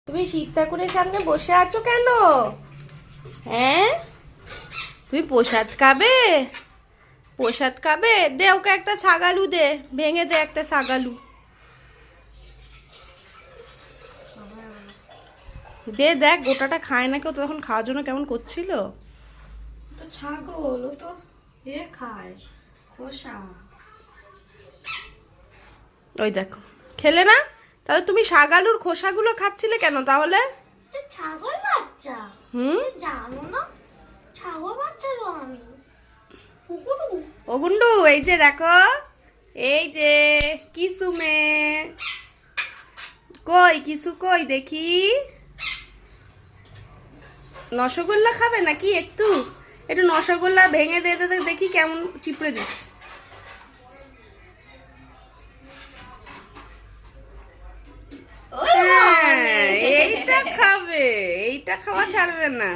তুমি শিব ঠাকুরের সামনে বসে আছো কেন? হ্যাঁ, তুমি প্রসাদ খাবে? প্রসাদ খাবে? দে ওকে একটা ছাগালু দে, ভেঙে দে একটা ছাগালু দে। দেখ গোটাটা খায় না কেউ, তো তখন খাওয়ার জন্য কেমন করছিল। তো ছাগল ও তো খায় খোসা। ওই দেখো খেলে না। তাহলে তুমি শাগালুর খোসাগুলো খাচ্ছিলে কেন তাহলে? ছাগল বাচ্চা জানো না, ছাগল বাচ্চা তো আমি। ও গুন্ডু, এই যে দেখো, এই যে কিসু মেয়ে কই, কিসু কই দেখি। রসগোল্লা খাবে নাকি? একটু একটু রসগোল্লা ভেঙে দে দে দেখি কেমন চিপড়ে দিস। হ্যাঁ, এইটা খাবে, এইটা খাওয়া ছাড়বে না।